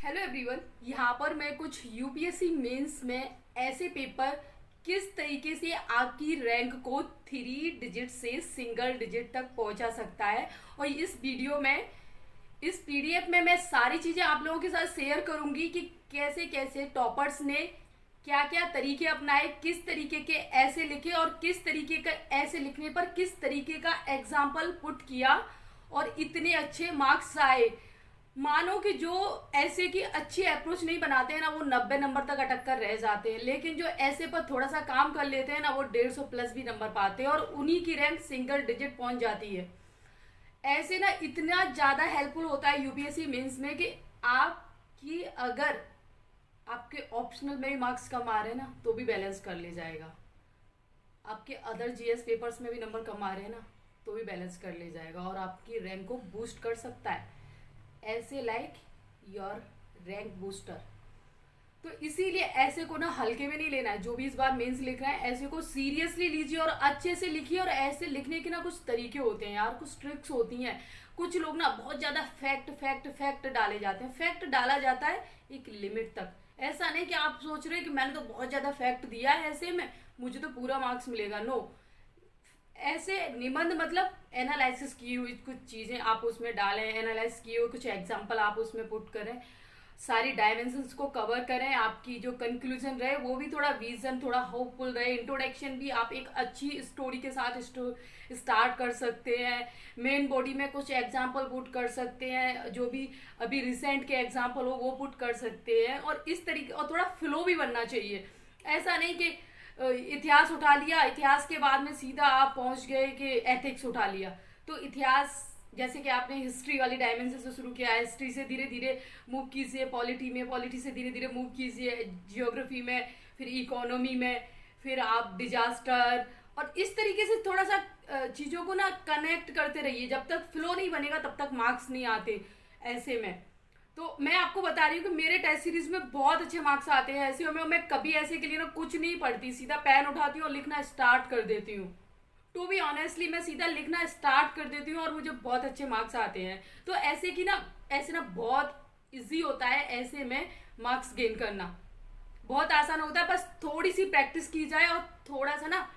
Hello everyone, यहाँ पर मैं कुछ यूपीएससी मेंस में ऐसे पेपर किस तरीके से आपकी रैंक को 3 डिजिट से सिंगल डिजिट तक पहुंचा सकता है। और इस वीडियो में इस पीडीएफ में मैं सारी चीज़ें आप लोगों के साथ शेयर करूंगी कि कैसे कैसे टॉपर्स ने क्या क्या तरीके अपनाए, किस तरीके के ऐसे लिखे और किस तरीके का ऐसे लिखने पर किस तरीके का एग्जाम्पल पुट किया और इतने अच्छे मार्क्स आए। मानो कि जो ऐसे की अच्छी अप्रोच नहीं बनाते हैं ना, वो 90 नंबर तक अटक कर रह जाते हैं, लेकिन जो ऐसे पर थोड़ा सा काम कर लेते हैं ना, वो 150 प्लस भी नंबर पाते हैं और उन्हीं की रैंक सिंगल डिजिट पहुंच जाती है। ऐसे ना इतना ज्यादा हेल्पफुल होता है यूपीएससी मेंस में कि आपकी अगर आपके ऑप्शनल में भी मार्क्स कम आ रहे हैं ना, तो भी बैलेंस कर ले जाएगा। आपके अदर जीएस पेपर्स में भी नंबर कम आ रहे हैं ना, तो भी बैलेंस कर ले जाएगा और आपकी रैंक को बूस्ट कर सकता है। ऐसे लाइक योर रैंक बूस्टर। तो इसीलिए ऐसे को ना हल्के में नहीं लेना है। जो भी इस बार मेंस लिख रहे हैं, ऐसे को सीरियसली लीजिए और अच्छे से लिखिए। और ऐसे लिखने के ना कुछ तरीके होते हैं यार, कुछ ट्रिक्स होती हैं। कुछ लोग ना बहुत ज्यादा फैक्ट फैक्ट फैक्ट डाले जाते हैं। फैक्ट डाला जाता है एक लिमिट तक। ऐसा नहीं कि आप सोच रहे हैं कि मैंने तो बहुत ज्यादा फैक्ट दिया है ऐसे में, मुझे तो पूरा मार्क्स मिलेगा। नो, ऐसे निबंध मतलब एनालिसिस की हुई कुछ चीजें आप उसमें डालें, एनालाइज किए हुए कुछ एग्जांपल आप उसमें पुट करें, सारी डायमेंशंस को कवर करें। आपकी जो कंक्लूजन रहे वो भी थोड़ा विजन, थोड़ा होपफुल रहे। इंट्रोडक्शन भी आप एक अच्छी स्टोरी के साथ स्टार्ट कर सकते हैं। मेन बॉडी में कुछ एग्जांपल पुट कर सकते हैं, जो भी अभी रिसेंट के एग्जांपल हो वो पुट कर सकते हैं। और इस तरीके, और थोड़ा फ्लो भी बनना चाहिए। ऐसा नहीं कि इतिहास उठा लिया, इतिहास के बाद में सीधा आप पहुंच गए कि एथिक्स उठा लिया। तो इतिहास जैसे कि आपने हिस्ट्री वाली डायमेंशन से शुरू किया, हिस्ट्री से धीरे धीरे मूव कीजिए पॉलिटी में, पॉलिटी से धीरे धीरे मूव कीजिए जियोग्राफी में, फिर इकोनॉमी में, फिर आप डिजास्टर। और इस तरीके से थोड़ा सा चीज़ों को ना कनेक्ट करते रहिए। जब तक फ्लो नहीं बनेगा तब तक मार्क्स नहीं आते ऐसे में। तो मैं आपको बता रही हूँ कि मेरे टेस्ट सीरीज में बहुत अच्छे मार्क्स आते हैं ऐसे में। मैं कभी ऐसे के लिए ना कुछ नहीं पढ़ती, सीधा पेन उठाती हूँ और लिखना स्टार्ट कर देती हूँ। टू बी ऑनेस्टली मैं सीधा लिखना स्टार्ट कर देती हूँ और मुझे बहुत अच्छे मार्क्स आते हैं। तो ऐसे की ना, ऐसे ना बहुत इजी होता है ऐसे में मार्क्स गेन करना। बहुत आसान होता है, बस थोड़ी सी प्रैक्टिस की जाए और थोड़ा सा ना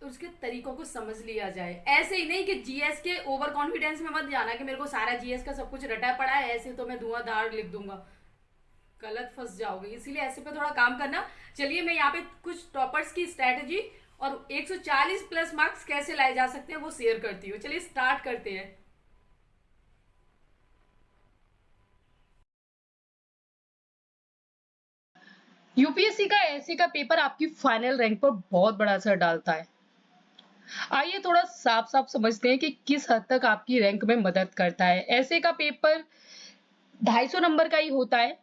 उसके तरीकों को समझ लिया जाए। ऐसे ही नहीं कि जीएस के ओवर कॉन्फिडेंस में मत जाना कि मेरे को सारा जीएस का सब कुछ रटा पड़ा है, ऐसे तो मैं धुआंधार लिख दूंगा, गलत फंस जाओगे। इसीलिए ऐसे पे थोड़ा काम करना। चलिए मैं यहाँ पे कुछ टॉपर्स की स्ट्रेटेजी और 140 प्लस मार्क्स कैसे लाए जा सकते हैं वो शेयर करती हूँ। चलिए स्टार्ट करते हैं। यूपीएससी का एसए का पेपर आपकी फाइनल रैंक पर बहुत बड़ा असर डालता है। आइए थोड़ा साफ साफ समझते हैं कि किस हद तक आपकी रैंक में मदद करता है। एसए का पेपर 250 नंबर का ही होता है,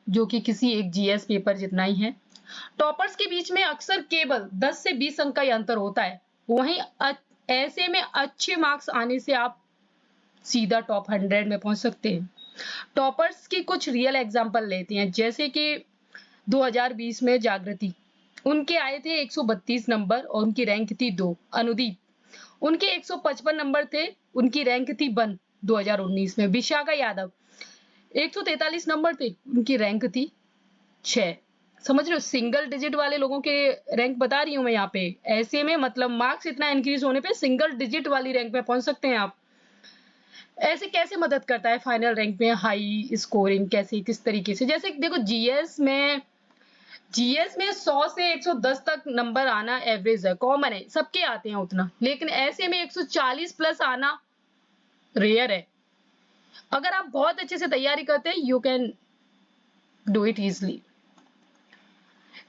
जो कि किसी एक जीएस पेपर जितना ही है। टॉपर्स के बीच में अक्सर केवल 10 से 20 अंक का ही अंतर होता है। वहीं ऐसे में अच्छे मार्क्स आने से आप सीधा टॉप 100 में पहुंच सकते हैं। टॉपर्स की कुछ रियल एग्जांपल लेते हैं, जैसे कि 2020 में जागृति, उनके आए थे 132 नंबर और उनकी रैंक थी 2। अनुदीप, उनके 155 नंबर थे, उनकी रैंक थी 1 2019 में। विशाखा यादव 143 नंबर थे, उनकी रैंक थी 6। समझ रहे हो, सिंगल डिजिट वाले लोगों के रैंक बता रही हूँ मैं यहाँ पे। ऐसे में मतलब मार्क्स इतना इंक्रीज होने पे सिंगल डिजिट वाली रैंक में पहुंच सकते हैं आप। ऐसे कैसे मदद करता है फाइनल रैंक में हाई स्कोरिंग, कैसे किस तरीके से? जैसे देखो जीएस में 100 से 110 तक नंबर आना एवरेज है, कॉमन है, सबके आते हैं उतना। लेकिन ऐसे में 140 प्लस आना रेयर है। अगर आप बहुत अच्छे से तैयारी करते हैं, you can do it easily.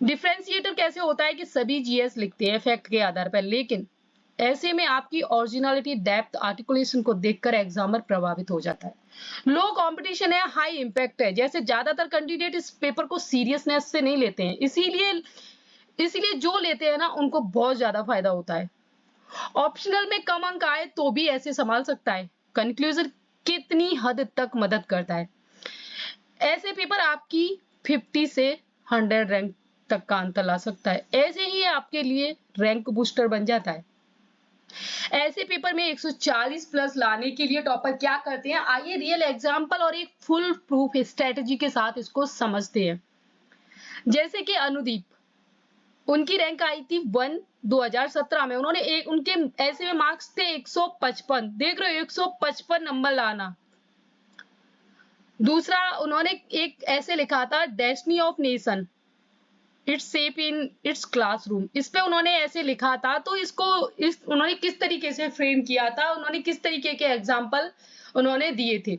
Differentiator कैसे होता है कि सभी जीएस लिखते हैं फैक्ट के आधार पर, लेकिन ऐसे में आपकी ओरिजिनलिटी, डेप्थ, आर्टिकुलेशन को देखकर एग्जामर प्रभावित हो जाता है। लो कंपटीशन है, हाई इंपैक्ट है। जैसे ज्यादातर कैंडिडेट इस पेपर को सीरियसनेस से नहीं लेते हैं, इसीलिए जो लेते हैं ना, उनको बहुत ज्यादा फायदा होता है। ऑप्शनल में कम अंक आए तो भी ऐसे संभाल सकता है। कंक्लूजन कितनी हद तक मदद करता है? ऐसे पेपर आपकी 50 से 100 रैंक तक का अंतर ला सकता है। ऐसे ही आपके लिए रैंक बूस्टर बन जाता है। ऐसे पेपर में 140 प्लस लाने के लिए टॉपर क्या करते हैं, आइए रियल एग्जाम्पल और एक फुल प्रूफ स्ट्रेटेजी के साथ इसको समझते हैं। जैसे कि अनुदीप, उनकी रैंक आई थी 1 2017 में, उन्होंने एक उनके ऐसे में मार्क्स थे 155, देख रहे हो 155 नंबर लाना। दूसरा उन्होंने एक ऐसे लिखा था destiny of nation it's safe in its classroom, इस पे उन्होंने ऐसे लिखा था। तो इसको उन्होंने किस तरीके से फ्रेम किया था, उन्होंने किस तरीके के एग्जाम्पल उन्होंने दिए थे।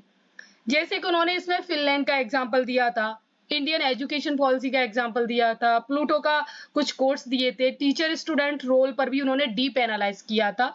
जैसे कि उन्होंने इसमें फिनलैंड का एग्जाम्पल दिया था, इंडियन एजुकेशन पॉलिसी का एग्जाम्पल दिया था, प्लूटो का कुछ कोट्स दिए थे, टीचर स्टूडेंट रोल पर भी उन्होंने डीप एनालाइज किया था।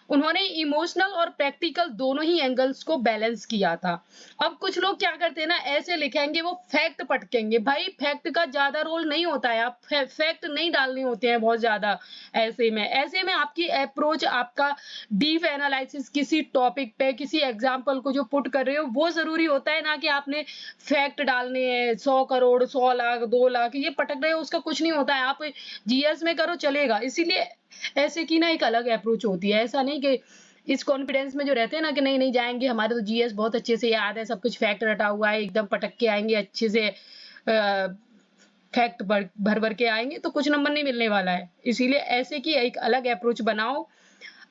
उन्होंने इमोशनल और प्रैक्टिकल दोनों ही एंगल्स को बैलेंस किया था। अब कुछ लोग क्या करते हैं ना, ऐसे लिखेंगे, वो फैक्ट पटकेंगे। भाई फैक्ट का ज्यादा रोल नहीं होता है, आप फैक्ट नहीं डालने होते हैं बहुत ज्यादा। ऐसे में आपकी अप्रोच, आपका डीप एनालिसिस किसी टॉपिक पे, किसी एग्जाम्पल को जो पुट कर रहे हो वो जरूरी होता है, ना कि आपने फैक्ट डालने हैं 100 करोड़ 100 लाख 2 लाख ये पटक रहे हो, उसका कुछ नहीं होता है। आप जीएस में करो चलेगा। इसीलिए ऐसे की ना एक अलग अप्रोच होती है। ऐसा नहीं कि इस कॉन्फिडेंस में जो रहते हैं ना कि नहीं नहीं जाएंगे, हमारे तो जीएस बहुत अच्छे से याद है, सब कुछ फैक्ट रटा हुआ है, एकदम पटक के आएंगे अच्छे से, फैक्ट भर भर के आएंगे तो कुछ नंबर नहीं मिलने वाला है। इसीलिए ऐसे की एक अलग अप्रोच बनाओ,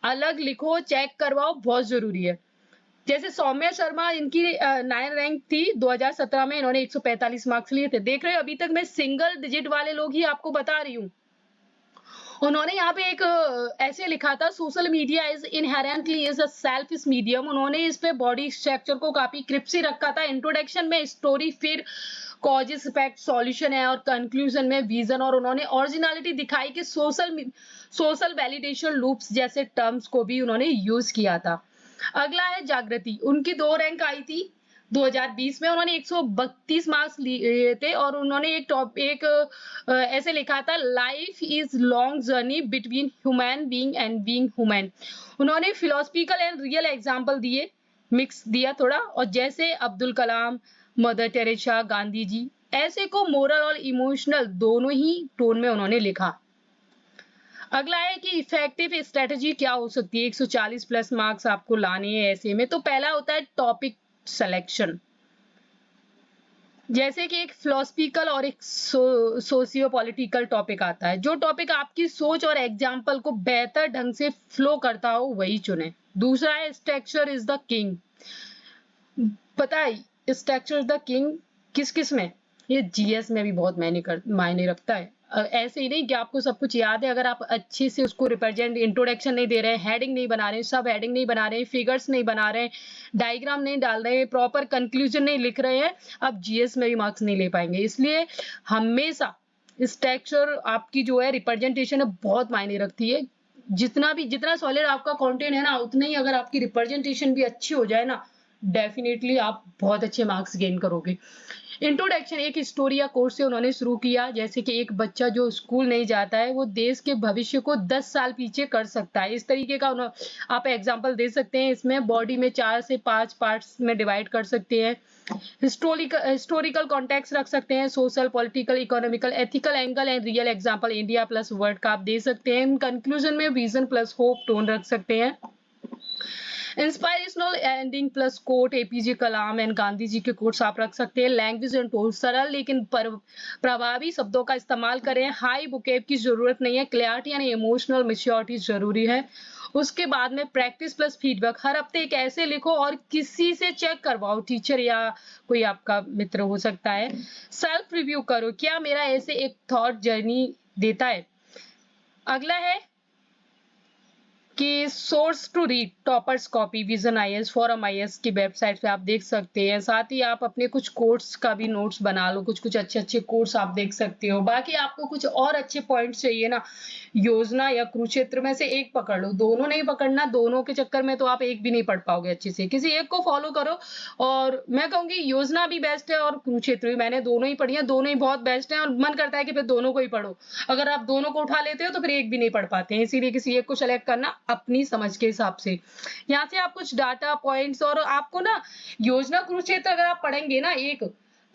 अलग लिखो, चेक करवाओ, बहुत जरूरी है। जैसे सौम्या शर्मा, इनकी 9 रैंक थी 2017 में, इन्होंने 145 मार्क्स लिए थे। देख रहे हो, अभी तक मैं सिंगल डिजिट वाले लोग ही आपको बता रही हूँ। उन्होंने यहाँ पे एक ऐसे लिखा था, social media is inherently is a selfish medium. उन्होंने इस पे बॉडी स्ट्रक्चर को काफी क्रिप्सी रखा था। इंट्रोडक्शन में स्टोरी, फिर कॉजेस इफेक्ट, सॉल्यूशन है, और कंक्लूजन में विजन। और उन्होंने ओरिजिनलिटी दिखाई कि सोशल वैलिडेशन लूप्स जैसे टर्म्स को भी उन्होंने यूज किया था। अगला है जागृति, उनकी 2 रैंक आई थी 2020 में, उन्होंने 132 मार्क्स लिए थे। और उन्होंने एक ऐसे लिखा था, life is long journey between human being and being human. उन्होंने फिलोसफिकल एंड रियल एग्जांपल दिए, मिक्स दिया थोड़ा, और जैसे अब्दुल कलाम, मदर टेरेसा, गांधी जी, ऐसे को मोरल और इमोशनल दोनों ही टोन में उन्होंने लिखा। अगला है कि इफेक्टिव स्ट्रेटेजी क्या हो सकती है 140 प्लस मार्क्स आपको लाने हैं ऐसे में। तो पहला होता है टॉपिक सिलेक्शन। जैसे कि एक फिलोसफिकल और एक सोशियो पॉलिटिकल टॉपिक आता है, जो टॉपिक आपकी सोच और एग्जाम्पल को बेहतर ढंग से फ्लो करता हो वही चुने। दूसरा है स्ट्रक्चर इज द किंग। पता है स्ट्रक्चर इज द किंग किस किस में, ये जीएस में भी बहुत मायने रखता है। ऐसे ही नहीं कि आपको सब कुछ याद है, अगर आप अच्छे से उसको रिप्रेजेंट, इंट्रोडक्शन नहीं दे रहे हैं, हेडिंग नहीं बना रहे हैं, सब हेडिंग नहीं बना रहे हैं, फिगर्स नहीं बना रहे हैं, डायग्राम नहीं डाल रहे हैं, प्रॉपर कंक्लूजन नहीं लिख रहे हैं, आप जीएस में भी मार्क्स नहीं ले पाएंगे। इसलिए हमेशा स्ट्रक्चर आपकी जो है, रिप्रेजेंटेशन है, बहुत मायने रखती है। जितना सॉलिड आपका कंटेंट है ना, उतना ही अगर आपकी रिप्रेजेंटेशन भी अच्छी हो जाए ना, डेफिनेटली आप बहुत अच्छे मार्क्स गेन करोगे। इंट्रोडक्शन एक स्टोरी या कोर्स से उन्होंने शुरू किया। जैसे कि एक बच्चा जो स्कूल नहीं जाता है, वो देश के भविष्य को 10 साल पीछे कर सकता है, इस तरीके का आप एग्जांपल दे सकते हैं। इसमें बॉडी में 4 से 5 पार्ट्स में डिवाइड कर सकते हैं। हिस्टोरिकल कॉन्टेक्स्ट रख सकते हैं, social, political, economical, ethical angle and real example India plus world का आप दे सकते हैं। कंक्लूजन में विजन प्लस होप टोन रख सकते हैं। Inspirational ending plus quote APJ Kalam and Gandhi ji के कोट्स आप रख सकते हैं। लैंग्वेज एंड टोन सरल लेकिन प्रभावी शब्दों का इस्तेमाल करें। हाई बुकेब की जरूरत नहीं है, क्लैरिटी यानी इमोशनल मैच्योरिटी जरूरी है। उसके बाद में प्रैक्टिस प्लस फीडबैक, हर हफ्ते एक ऐसे लिखो और किसी से चेक करवाओ, टीचर या कोई आपका मित्र हो सकता है। सेल्फ रिव्यू करो, क्या मेरा ऐसे एक थॉट जर्नी देता है। अगला है कि source to read, toppers copy, Vision IAS, Forum IAS की वेबसाइट पे आप देख सकते हैं। साथ ही आप अपने कुछ कोर्स का भी नोट्स बना लो, कुछ अच्छे अच्छे कोर्स आप देख सकते हो। बाकी आपको कुछ और अच्छे पॉइंट्स चाहिए ना, योजना या कुरुक्षेत्र में से एक पकड़ लो, दोनों नहीं पकड़ना, दोनों के चक्कर में तो आप एक भी नहीं पढ़ पाओगे अच्छे से, किसी एक को फॉलो करो। और मैं कहूंगी योजना भी बेस्ट है और कुरुक्षेत्र भी, मैंने दोनों ही पढ़ी है, दोनों ही बहुत बेस्ट है, और मन करता है कि फिर दोनों को ही पढ़ो। अगर आप दोनों को उठा लेते हो तो फिर एक भी नहीं पढ़ पाते हैं, इसीलिए किसी एक को सेलेक्ट करना अपनी समझ के हिसाब से। यहाँ से आप कुछ डाटा पॉइंट्स, और आपको ना योजना कुरुक्षेत्र अगर आप पढ़ेंगे ना एक,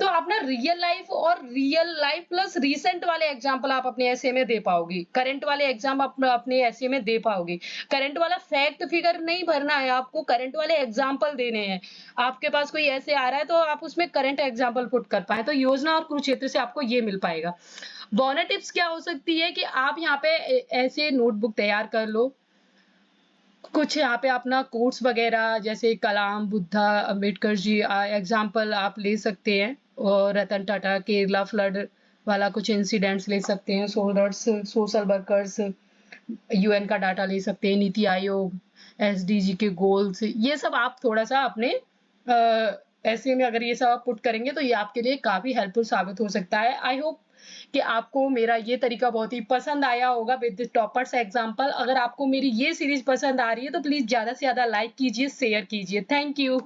तो आप ना रियल लाइफ प्लस रीसेंट वाले एग्जाम्पल आप अपने एसे में दे पाओगे, करंट वाले एग्जाम आप अपने एसे में दे पाओगे। करंट वाला फैक्ट फिगर नहीं भरना है, आपको करंट वाले एग्जाम्पल देने हैं। आपके पास कोई ऐसे आ रहा है तो आप उसमें करंट एग्जाम्पल पुट कर पाए, तो योजना और कुरुक्षेत्र से आपको ये मिल पाएगा। बोनस टिप्स क्या हो सकती है कि आप यहाँ पे ऐसे नोटबुक तैयार कर लो, कुछ यहाँ पे अपना कोट्स वगैरह जैसे कलाम, बुद्धा, अम्बेडकर जी एग्जाम्पल आप ले सकते हैं, और रतन टाटा केरला फ्लड वाला कुछ इंसिडेंट्स ले सकते हैं, सोल्जर्स, सोशल वर्कर्स, यूएन का डाटा ले सकते हैं, नीति आयोग, एसडीजी के गोल्स, ये सब आप थोड़ा सा अपने ऐसे में अगर ये सब आप पुट करेंगे तो ये आपके लिए काफी हेल्पफुल साबित हो सकता है। आई होप कि आपको मेरा ये तरीका बहुत ही पसंद आया होगा विद टॉपर्स एग्जाम्पल। अगर आपको मेरी ये सीरीज पसंद आ रही है तो प्लीज ज्यादा से ज्यादा लाइक कीजिए, शेयर कीजिए। Thank you.